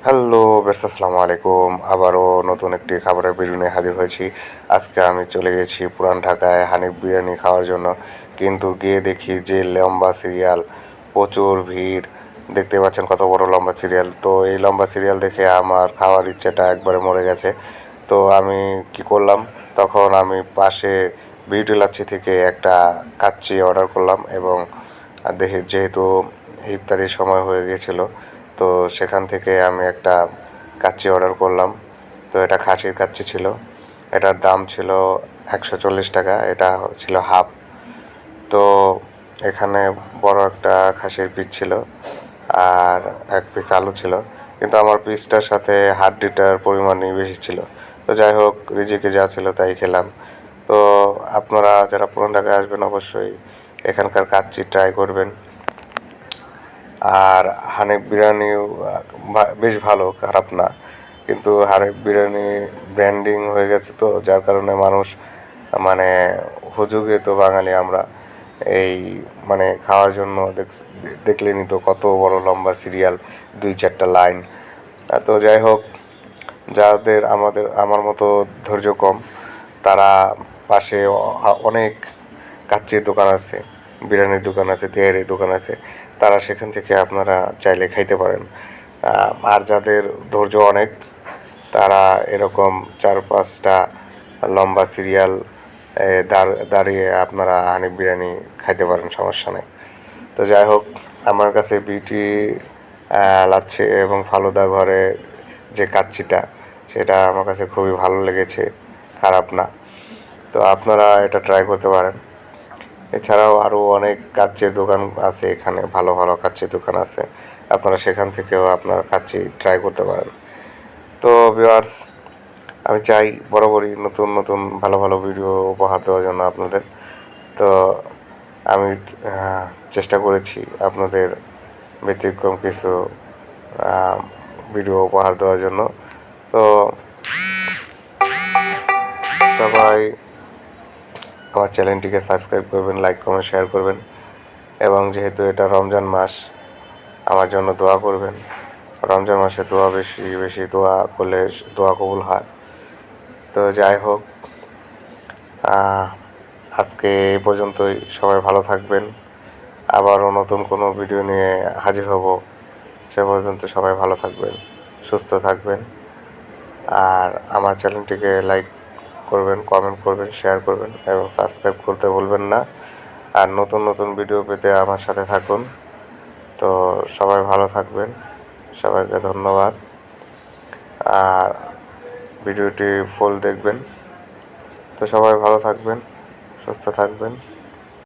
Hello best, আসসালামু আলাইকুম। আবারও নতুন একটি খাবারের ভিডিও নিয়ে হাজির হয়েছি। আজকে আমি চলে গেছি পুরান ঢাকায় হানিফ বিরিয়ানি খাওয়ার জন্য, কিন্তু গিয়ে দেখি যে লম্বা সিরিয়াল, প্রচুর ভিড়। দেখতে পাচ্ছেন কত বড় লম্বা সিরিয়াল। তো এই লম্বা সিরিয়াল দেখে আমার খাওয়ার ইচ্ছেটা একবারে মরে গেছে। তো আমি কি করলাম, তখন আমি পাশে বিউটি লাচ্ছি থেকে একটা কাচ্চি অর্ডার করলাম এবং দেখি যেহেতু ইফতারির সময় হয়ে গেছিলো, তো সেখান থেকে আমি একটা কাচ্চি অর্ডার করলাম। তো এটা খাসির কাচ্চি ছিল। এটার দাম ছিল 140 টাকা। এটা ছিল হাফ। তো এখানে বড় একটা খাসির পিস ছিল আর এক পিস আলু ছিল, কিন্তু আমার পিসটার সাথে হাড্ডিটার পরিমাণই বেশি ছিল। তো যাই হোক, রিজিকে যা ছিল তাই খেলাম। তো আপনারা যারা পুরান ঢাকায় আসবেন অবশ্যই এখানকার কাচ্চি ট্রাই করবেন। আর হানিফ বিরিয়ানিও বেশ ভালো, খারাপ না। কিন্তু হানিফ বিরিয়ানি ব্র্যান্ডিং হয়ে গেছে, তো যার কারণে মানুষ মানে হুজুগে তো বাঙালি আমরা, এই মানে খাওয়ার জন্য দেখলেনি তো কত বড় লম্বা সিরিয়াল, 2-4টা লাইন। তো যাই হোক, যাদের আমার মতো ধৈর্য কম, তারা পাশে অনেক কাচ্চির দোকান আছে, বিরিয়ানির দোকান আছে, তেহারির দোকান আছে, তারা সেখান থেকে আপনারা চাইলে খাইতে পারেন। আর যাদের ধৈর্য অনেক, তারা এরকম 4-5টা লম্বা সিরিয়াল দাঁড়িয়ে আপনারা হানিফ বিরিয়ানি খাইতে পারেন, সমস্যা নেই। তো যাই হোক, আমার কাছে বিউটি লাচ্ছি এবং ফালুদা ঘরে যে কাচ্চিটা, সেটা আমার কাছে খুবই ভালো লেগেছে, খারাপ না। তো আপনারা এটা ট্রাই করতে পারেন। এছাড়াও আরও অনেক কাচ্চির দোকান আছে এখানে, ভালো ভালো কাচ্চির দোকান আছে, আপনারা সেখান থেকেও আপনারা কাচ্চি ট্রাই করতে পারেন। তো ভিউয়ার্স, আমি চাই বরাবরই নতুন নতুন ভালো ভালো ভিডিও উপহার দেওয়ার জন্য আপনাদের। তো আমি চেষ্টা করেছি আপনাদের ব্যতিক্রম কিছু ভিডিও উপহার দেওয়ার জন্য। তো সবাই আমার চ্যানেলটিকে সাবস্ক্রাইব করবেন, লাইক কমেন্ট শেয়ার করবেন, এবং যেহেতু এটা রমজান মাস, আমার জন্য দোয়া করবেন। রমজান মাসে বেশি বেশি দোয়া করলে দোয়া কবুল হয়। তো যাই হোক, আজকে এই পর্যন্তই। সবাই ভালো থাকবেন। আবারও নতুন কোনো ভিডিও নিয়ে হাজির হব। সে পর্যন্ত সবাই ভালো থাকবেন, সুস্থ থাকবেন। আর আমার চ্যানেলটিকে লাইক করবেন, কমেন্ট করবেন, শেয়ার করবেন এবং সাবস্ক্রাইব করতে ভুলবেন না। আর নতুন নতুন ভিডিও পেতে আমার সাথে থাকুন। তো সবাই ভালো থাকবেন, সবাইকে ধন্যবাদ। আর ভিডিওটি ফুল দেখবেন। তো সবাই ভালো থাকবেন, সুস্থ থাকবেন।